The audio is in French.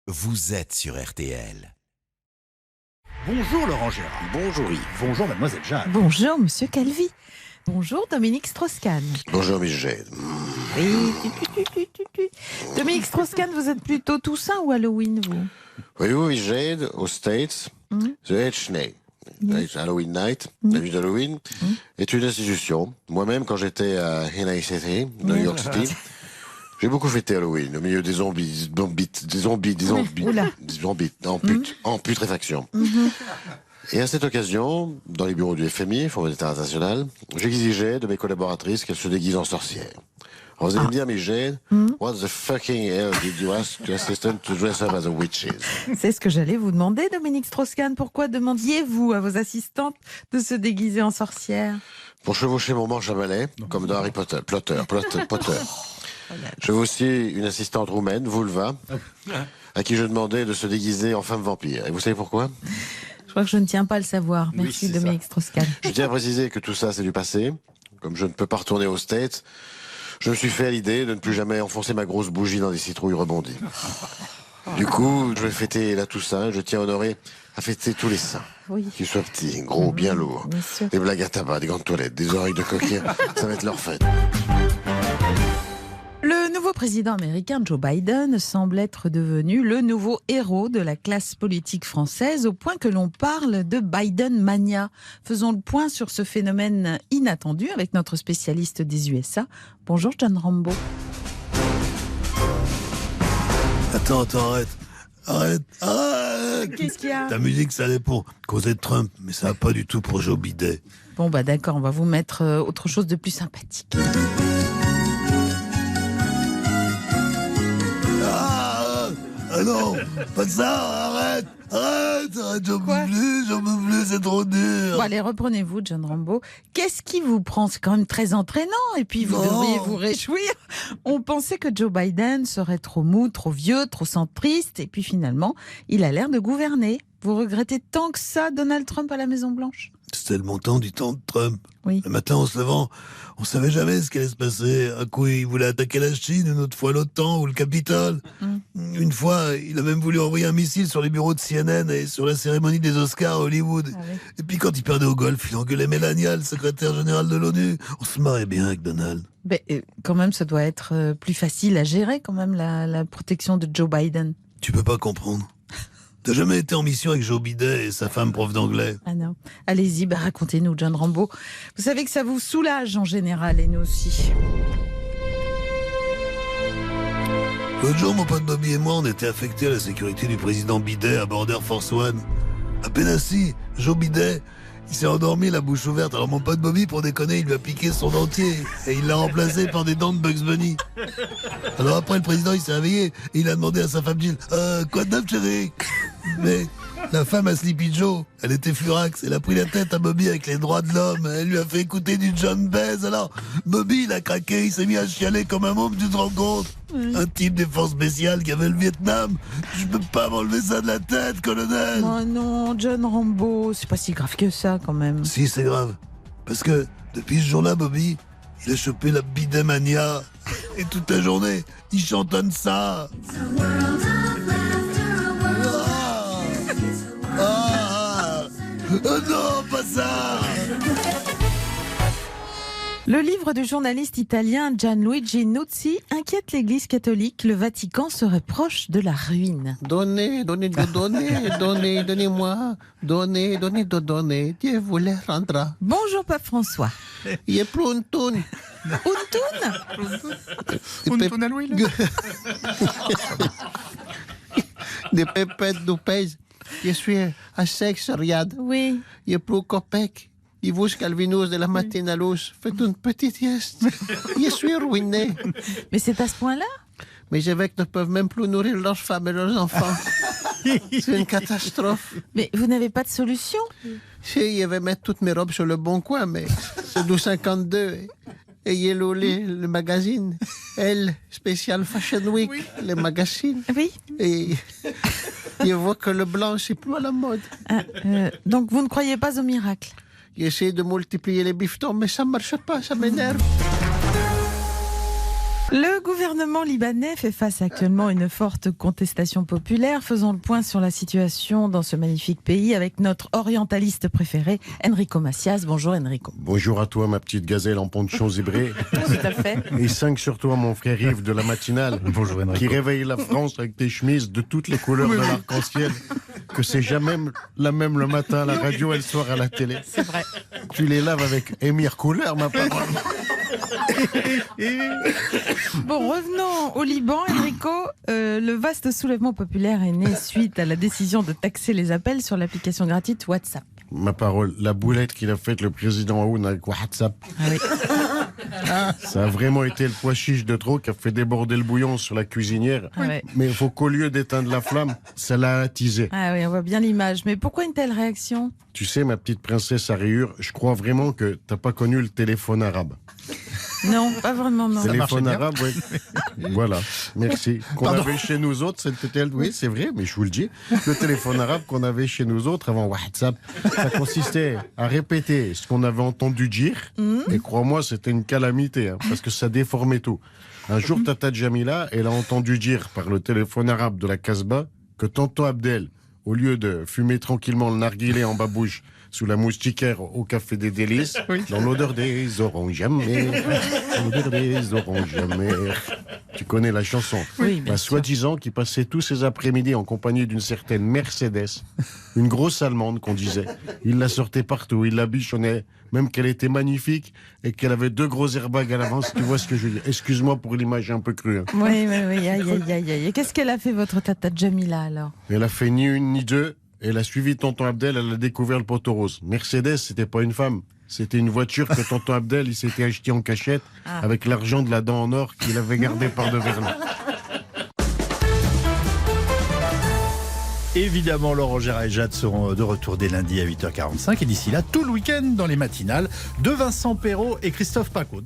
vous êtes sur RTL. Bonjour Laurent Gérard. Bonjour Yves. Bonjour Mademoiselle Jeanne. Bonjour Monsieur Calvi. Bonjour Dominique Strauss-Kahn. Bonjour Miss Jade. Oui. Dominique Strauss-Kahn, vous êtes plutôt Toussaint ou Halloween, vous? Voyez-vous Miss Jade, aux States, The H-Day, Halloween Night, la nuit d'Halloween, est une institution. Moi-même, quand j'étais à Henry City, New York City, j'ai beaucoup fêté Halloween, au milieu des zombies, en putréfaction. Et à cette occasion, dans les bureaux du FMI, Fonds monétaire international, j'exigeais de mes collaboratrices qu'elles se déguisent en sorcières. Alors vous allez me dire, mais Jade, what the fucking hell did you ask your assistant to dress up as a witches? C'est ce que j'allais vous demander, Dominique Strauss-Kahn. Pourquoi demandiez-vous à vos assistantes de se déguiser en sorcières? Pour chevaucher mon manche à balai, comme dans Harry Potter. Potter. Je veux aussi une assistante roumaine, Vulva, à qui je demandais de se déguiser en femme vampire. Et vous savez pourquoi? Je crois que je ne tiens pas à le savoir. Merci c'est Dominique Strauss-Kahn. Je tiens à préciser que tout ça, c'est du passé. Comme je ne peux pas retourner aux States, je me suis fait à l'idée de ne plus jamais enfoncer ma grosse bougie dans des citrouilles rebondies. Du coup, je vais fêter la Toussaint. Je tiens à fêter tous les saints. Oui. Qu'ils soient petits, gros, bien lourds. Bien sûr. Des blagues à tabac, des grandes toilettes, des oreilles de coquin. Ça va être leur fête. Le nouveau président américain Joe Biden semble être devenu le nouveau héros de la classe politique française, au point que l'on parle de Biden Mania. Faisons le point sur ce phénomène inattendu avec notre spécialiste des USA. Bonjour John Rambo. Attends, arrête. Qu'est-ce qu'il y a? Ta musique, ça allait pour causer de Trump, mais ça va pas du tout pour Joe Biden. Bon bah d'accord, on va vous mettre autre chose de plus sympathique. Ah non, pas ça, arrête, j'en peux plus, c'est trop dur. Bon allez, reprenez-vous John Rambo. Qu'est-ce qui vous prend? C'est quand même très entraînant et puis vous Non. devriez vous réjouir. On pensait que Joe Biden serait trop mou, trop vieux, trop centriste et puis finalement, il a l'air de gouverner. Vous regrettez tant que ça Donald Trump à la Maison-Blanche? C'était le montant du temps de Trump. Oui. Le matin, en se levant, on savait jamais ce qui allait se passer. Un coup, il voulait attaquer la Chine, une autre fois l'OTAN ou le Capitole. Une fois, il a même voulu envoyer un missile sur les bureaux de CNN et sur la cérémonie des Oscars à Hollywood. Ah oui. Et puis quand il perdait au golf, il engueulait Melania, le secrétaire général de l'ONU. On se marrait bien avec Donald. Ben, quand même, ça doit être plus facile à gérer quand même la protection de Joe Biden. Tu peux pas comprendre. T'as jamais été en mission avec Joe Biden et sa femme prof d'anglais? Ah non. Allez-y, bah racontez-nous John Rambo. Vous savez que ça vous soulage en général et nous aussi. L'autre jour, mon pote Bobby et moi, on était affectés à la sécurité du président Bidet à bord d'Air Force One. À peine assis, Joe Bidet, il s'est endormi la bouche ouverte. Alors mon pote Bobby, pour déconner, il lui a piqué son dentier et il l'a remplacé par des dents de Bugs Bunny. Alors après, le président, il s'est réveillé et il a demandé à sa femme Jill, quoi de neuf, chérie? Mais la femme à Sleepy Joe, elle était furax. Elle a pris la tête à Bobby avec les droits de l'homme. Elle lui a fait écouter du John Baez. Alors, Bobby, il a craqué, il s'est mis à chialer comme un môme, tu te rends compte? Un type des forces spéciales qui avait le Vietnam. Je peux pas m'enlever ça de la tête, colonel. Oh non, John Rambo, c'est pas si grave que ça quand même. Si, c'est grave. Parce que, depuis ce jour-là, Bobby, il a chopé la bidemania. Et toute la journée, il chantonne ça. Oh non, pas ça! Le livre du journaliste italien Gianluigi Nuzzi inquiète l'Église catholique. Le Vatican serait proche de la ruine. Donnez-moi. Donnez. Dieu vous les rendra. Bonjour Pape François. Il est plus un toun. Untun? Des pépettes du pays. Je suis à sexe, regarde. Oui. Il est plus copec. Il vous calvinus de la matinée à l'os. Faites une petite sieste. Je suis ruiné. Mais c'est à ce point-là? Mes évêques ne peuvent même plus nourrir leurs femmes et leurs enfants. C'est une catastrophe. Mais vous n'avez pas de solution? Si, je vais mettre toutes mes robes sur le bon coin, mais c'est du 52. Et Yellow, le magazine. Elle, spécial Fashion Week, le magazine. Oui. Et je vois que le blanc, c'est plus à la mode. Donc vous ne croyez pas au miracle? J'essaie de multiplier les bifetons, mais ça ne marche pas, ça m'énerve. Le gouvernement libanais fait face actuellement à une forte contestation populaire. Faisons le point sur la situation dans ce magnifique pays avec notre orientaliste préféré, Enrico Macias. Bonjour Enrico. Bonjour à toi, ma petite gazelle en ponchon zébré. Tout à fait. Et 5 sur toi, mon frère Yves de la matinale. Bonjour Enrico. Qui réveille la France avec des chemises de toutes les couleurs de l'arc-en-ciel. Que c'est jamais la même le matin à la radio et le soir à la télé. C'est vrai. Tu les laves avec Émir Couleur, ma parole. Bon, revenons au Liban, Enrico. Le vaste soulèvement populaire est né suite à la décision de taxer les appels sur l'application gratuite WhatsApp. Ma parole, la boulette qu'il a faite le président Aoun avec WhatsApp. Ah oui. Ça a vraiment été le pois chiche de trop qui a fait déborder le bouillon sur la cuisinière. Ah ouais. Mais il faut qu'au lieu d'éteindre la flamme, ça l'a attisé. Ah oui, on voit bien l'image. Mais pourquoi une telle réaction ? Tu sais, ma petite princesse à rayures, je crois vraiment que t'as pas connu le téléphone arabe. Non, pas vraiment, non. Téléphone arabe, oui. Voilà, merci. Qu'on avait chez nous autres, c'était... Oui, c'est vrai, mais je vous le dis. Le téléphone arabe qu'on avait chez nous autres avant WhatsApp, ça consistait à répéter ce qu'on avait entendu dire. Et crois-moi, c'était une calamité, hein, parce que ça déformait tout. Un jour, Tata Jamila, elle a entendu dire par le téléphone arabe de la Casbah que Tonton Abdel, au lieu de fumer tranquillement le narguilé en babouche sous la moustiquaire au Café des Délices, dans l'odeur des oranges amères, dans l'odeur des oranges amères. Tu connais la chanson. Oui, bien sûr. Soi-disant qu'il passait tous ses après-midi en compagnie d'une certaine Mercedes, une grosse Allemande qu'on disait. Il la sortait partout, il la bichonnait, même qu'elle était magnifique et qu'elle avait 2 gros airbags à l'avance. Tu vois ce que je veux dire? Excuse-moi pour l'image un peu crue. Hein. Oui, aïe, aïe, aïe. Et qu'est-ce qu'elle a fait, votre Tata Jamila, alors ? Elle a fait ni une ni deux. Elle a suivi Tonton Abdel, elle a découvert le poteau rose. Mercedes, c'était pas une femme. C'était une voiture que Tonton Abdel, il s'était acheté en cachette avec l'argent de la dent en or qu'il avait gardé par devers nous. Évidemment, Laurent Gérard et Jade seront de retour dès lundi à 8h45. Et d'ici là, tout le week-end dans les matinales de Vincent Perrault et Christophe Paco.